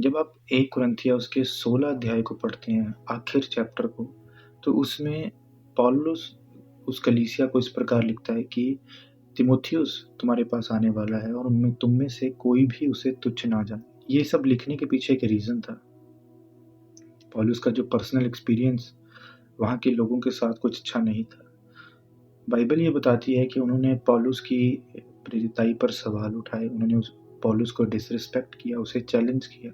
जब आप 1 कुरिन्थिया उसके 16 अध्याय को पढ़ते हैं, आखिर चैप्टर को, तो उसमें पौलुस उस कलीसिया को इस प्रकार लिखता है कि तीमुथियुस तुम्हारे पास आने वाला है और उनमें तुम में से कोई भी उसे तुच्छ ना जाने। ये सब लिखने के पीछे एक रीज़न था। पौलुस का जो पर्सनल एक्सपीरियंस वहाँ के लोगों के साथ कुछ अच्छा नहीं था। बाइबल ये बताती है कि उन्होंने पौलुस की प्रेरिताई पर सवाल उठाए, उन्होंने उस पौलुस को डिसरिस्पेक्ट किया, उसे चैलेंज किया।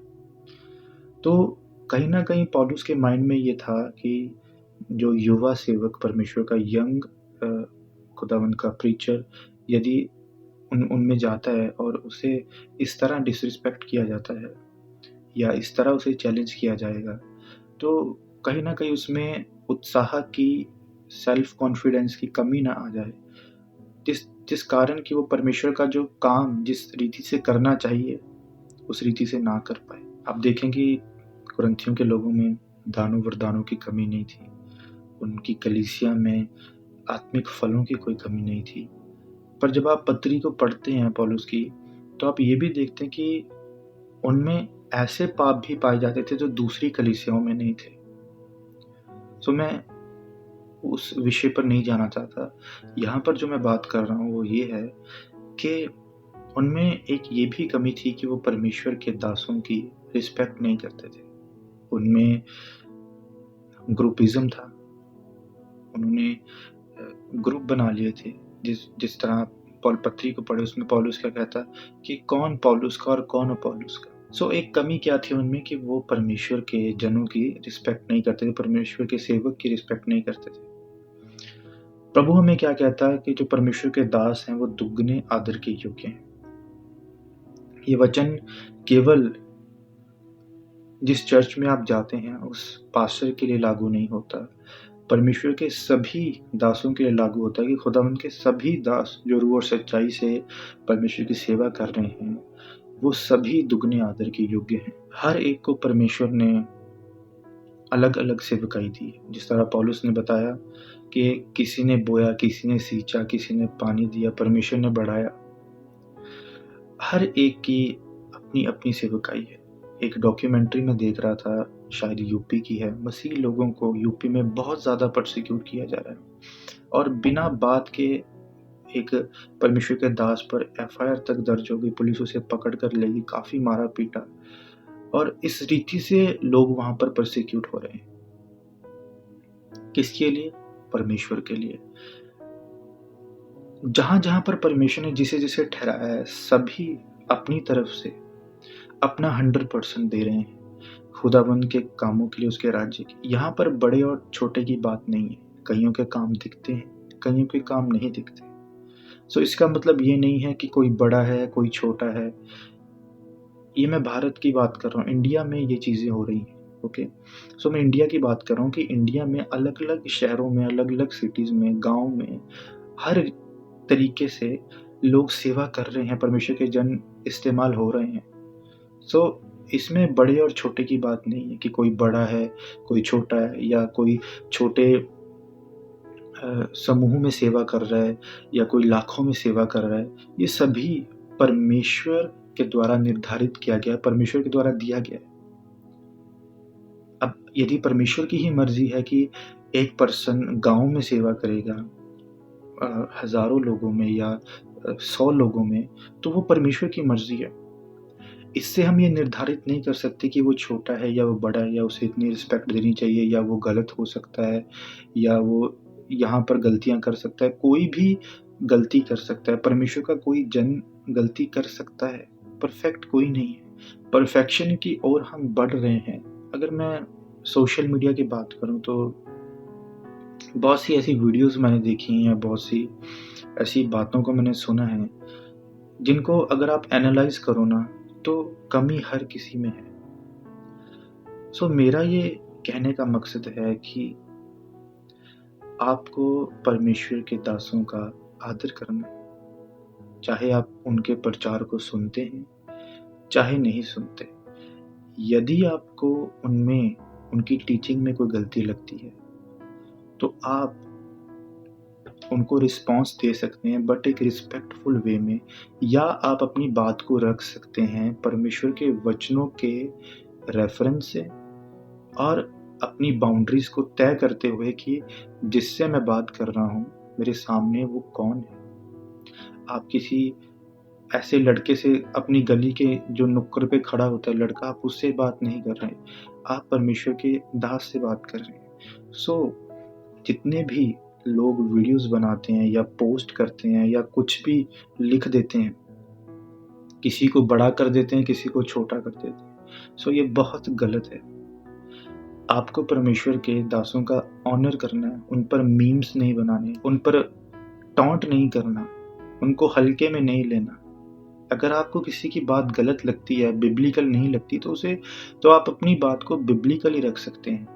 तो कहीं न कहीं पौलुस के माइंड में ये था कि जो युवा सेवक परमेश्वर का यंग खुदावंद का प्रीचर यदि उनमें जाता है और उसे इस तरह डिसरिस्पेक्ट किया जाता है या इस तरह उसे चैलेंज किया जाएगा, तो कहीं न कहीं उसमें उत्साह की, सेल्फ कॉन्फिडेंस की कमी ना आ जाए। जिस जिस कारण कि वो परमेश्वर का जो काम जिस रीति से करना चाहिए, उस रीति से ना कर पाए। आप देखें कि कुरिन्थियों के लोगों में दानों-वरदानों की कमी नहीं थी। उनकी कलीसिया में आत्मिक फलों की कोई कमी नहीं थी। पर जब आप पत्री को पढ़ते हैं पौलुस की, तो आप ये भी देखते हैं कि उनमें ऐसे पाप भी पाए जाते थे जो दूसरी कलीसियाओं में नहीं थे। सो मैं उस विषय पर नहीं जाना चाहता। यहाँ पर जो मैं बात कर रहा हूँ वो ये है कि उनमें एक ये भी कमी थी कि वो परमेश्वर के दासों की रिस्पेक्ट नहीं करते थे। उनमें ग्रुपिज़्म था। उन्होंने ग्रुप बना लिए थे। जिस तरह पौल पत्री को पढ़े उसमें पौलुस क्या कहता कि कौन पौलुस का और कौन अपोल्लोस का। सो एक कमी क्या थी उनमें कि वो परमेश्वर के जनों की रिस्पेक्ट नहीं करते थे, परमेश्वर के सेवक की रिस्पेक्ट नहीं करते थे। प्रभु हमें क्या कहता है कि जो परमेश्वर के दास हैं वो दुगने आदर के योग्य हैं। ये वचन केवल जिस चर्च में आप जाते हैं उस पास्टर के लिए लागू नहीं होता, परमेश्वर के सभी दासों के लिए लागू होता है कि खुदावंद के सभी दास जो रूह और सच्चाई से परमेश्वर की सेवा कर रहे हैं, वो सभी दुगने आदर के योग्य हैं। हर एक को परमेश्वर ने अलग-अलग सेवकाई दी है। जिस तरह पौलुस ने बताया कि किसी ने बोया, किसी ने सींचा, किसी ने पानी दिया, परमेश्वर ने बढ़ाया। हर एक की अपनी-अपनी सेवकाई है। एक डॉक्यूमेंट्री में देख रहा था, शायद यूपी की है, मसीही लोगों को यूपी में बहुत ज़्यादा पर्सिक्यूट किया जा रहा है और बिना बात के एक परमेश्वर के दास पर एफआईआर तक दर्ज हो गई, पुलिस उसे पकड़ कर ले गई, काफ़ी मारा-पीटा और इस रीति से लोग वहाँ पर पर्सिक्यूट हो रहे हैं। किसके लिए? परमेश्वर के लिए। जहाँ-जहाँ पर परमेश्वर ने जिसे-जिसे ठहराया है, सभी अपनी तरफ से अपना 100% दे रहे हैं खुदाबंद के कामों के लिए, उसके राज्य के। यहाँ पर बड़े और छोटे की बात नहीं है। कईयों के काम दिखते हैं, कईयों के काम नहीं दिखते। सो इसका मतलब ये नहीं है कि कोई बड़ा है, कोई छोटा है। ये मैं भारत की बात कर रहा हूँ, इंडिया में ये चीज़ें हो रही हैं, ओके। सो मैं इंडिया की बात कर रहा हूँ कि इंडिया में अलग-अलग शहरों में, अलग-अलग सिटीज़ में, गाँव में, हर तरीके से लोग सेवा कर रहे हैं, परमेश्वर के जन इस्तेमाल हो रहे हैं। सो इसमें बड़े और छोटे की बात नहीं है कि कोई बड़ा है, कोई छोटा है या कोई छोटे समूह में सेवा कर रहा है या कोई लाखों में सेवा कर रहा है। ये सभी परमेश्वर के द्वारा निर्धारित किया गया है, परमेश्वर के द्वारा दिया गया है। अब यदि परमेश्वर की ही मर्ज़ी है कि एक पर्सन गाँव में सेवा करेगा हज़ारों लोगों में या 100 लोगों में, तो वो परमेश्वर की मर्ज़ी है। इससे हम ये निर्धारित नहीं कर सकते कि वो छोटा है या वो बड़ा है या उसे इतनी रिस्पेक्ट देनी चाहिए या वो गलत हो सकता है या वो यहाँ पर गलतियाँ कर सकता है। कोई भी गलती कर सकता है, परमेश्वर का कोई जन गलती कर सकता है, परफेक्ट कोई नहीं है। परफेक्शन की ओर हम बढ़ रहे हैं। अगर मैं सोशल मीडिया की बात करूँ तो बहुत सी ऐसी वीडियोज़ मैंने देखी हैं या बहुत सी ऐसी बातों को मैंने सुना है, जिनको अगर आप एनालाइज़ करो ना, तो कमी हर किसी में है। सो मेरा ये कहने का मकसद है कि आपको परमेश्वर के दासों का आदर करना है। चाहे आप उनके प्रचार को सुनते हैं, चाहे नहीं सुनते। यदि आपको उनमें, उनकी टीचिंग में कोई गलती लगती है, तो आप उनको रिस्पॉन्स दे सकते हैं, बट एक रिस्पेक्टफुल वे में, या आप अपनी बात को रख सकते हैं परमेश्वर के वचनों के रेफरेंस से और अपनी बाउंड्रीज को तय करते हुए कि जिससे मैं बात कर रहा हूँ मेरे सामने वो कौन है। आप किसी ऐसे लड़के से, अपनी गली के जो नुक्कड़ पे खड़ा होता है लड़का, आप उससे बात नहीं कर रहे हैं, आप परमेश्वर के दास से बात कर रहे हैं। जितने भी लोग वीडियोस बनाते हैं या पोस्ट करते हैं या कुछ भी लिख देते हैं, किसी को बड़ा कर देते हैं, किसी को छोटा कर देते हैं, ये बहुत गलत है। आपको परमेश्वर के दासों का ऑनर करना है, उन पर मीम्स नहीं बनाने, उन पर टॉन्ट नहीं करना, उनको हल्के में नहीं लेना। अगर आपको किसी की बात गलत लगती है, बिब्लिकल नहीं लगती, तो आप अपनी बात को बिब्लिकल ही रख सकते हैं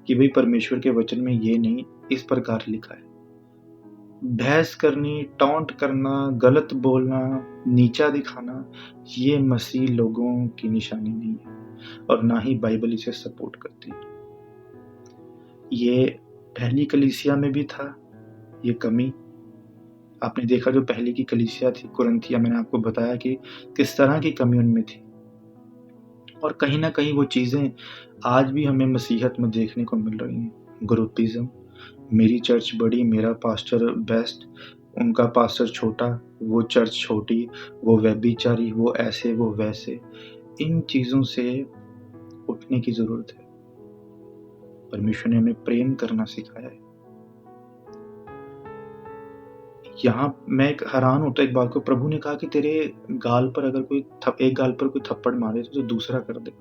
कि भाई परमेश्वर के वचन में ये नहीं, इस प्रकार लिखा है। बहस करनी, टॉन्ट करना, गलत बोलना, नीचा दिखाना, ये मसीह लोगों की निशानी नहीं है और ना ही बाइबल इसे सपोर्ट करती है। ये पहली कलीसिया में भी था ये कमी। आपने देखा जो पहले की कलीसिया थी कुरिन्थिया, मैंने आपको बताया कि किस तरह की कमी उनमें थी, और कहीं ना कहीं वो चीज़ें आज भी हमें मसीहत में देखने को मिल रही हैं। ग्रुपिज्म, मेरी चर्च बड़ी, मेरा पास्टर बेस्ट, उनका पास्टर छोटा, वो चर्च छोटी, वो व्यभिचारी, वो ऐसे वो वैसे, इन चीज़ों से उठने की ज़रूरत है। परमेश्वर ने हमें प्रेम करना सिखाया है। यहाँ मैं एक हैरान होता एक बात को, प्रभु ने कहा कि तेरे गाल पर अगर कोई एक गाल पर कोई थप्पड़ मारे तो दूसरा कर दे।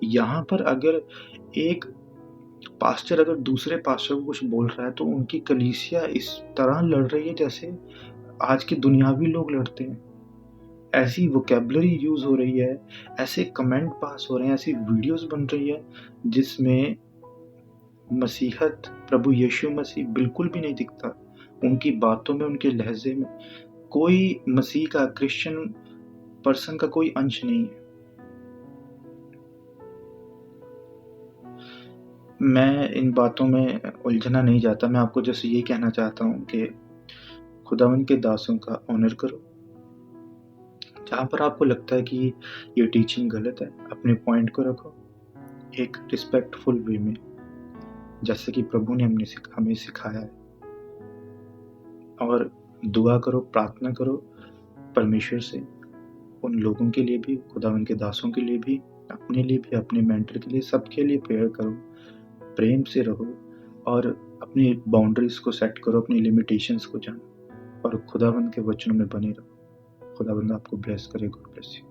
यहाँ पर अगर एक पास्टर अगर दूसरे पास्टर को कुछ बोल रहा है तो उनकी कलीसिया इस तरह लड़ रही है जैसे आज के दुनियावी लोग लड़ते हैं। ऐसी वोकैबुलरी यूज हो रही है, ऐसे कमेंट पास हो रहे हैं, ऐसी वीडियोस बन रही है जिसमें मसीहत, प्रभु यीशु मसीह बिल्कुल भी नहीं दिखता। उनकी बातों में, उनके लहजे में कोई मसीह का, क्रिश्चियन पर्सन का कोई अंश नहीं है। मैं इन बातों में उलझना नहीं चाहता, मैं आपको जस्ट ये कहना चाहता हूँ कि खुदावंद के दासों का ऑनर करो। जहाँ पर आपको लगता है कि ये टीचिंग गलत है, अपने पॉइंट को रखो एक रिस्पेक्टफुल वे में, जैसे कि प्रभु ने हमें सिखाया है, और दुआ करो, प्रार्थना करो परमेश्वर से उन लोगों के लिए भी, खुदावंद के दासों के लिए भी, अपने लिए भी, अपने मेंटर के लिए, सबके लिए प्रेयर करो, प्रेम से रहो और अपनी बाउंड्रीज को सेट करो, अपनी लिमिटेशंस को जानो और खुदावंद के वचनों में बने रहो। खुदावंद आपको ब्लेस करे। God bless you.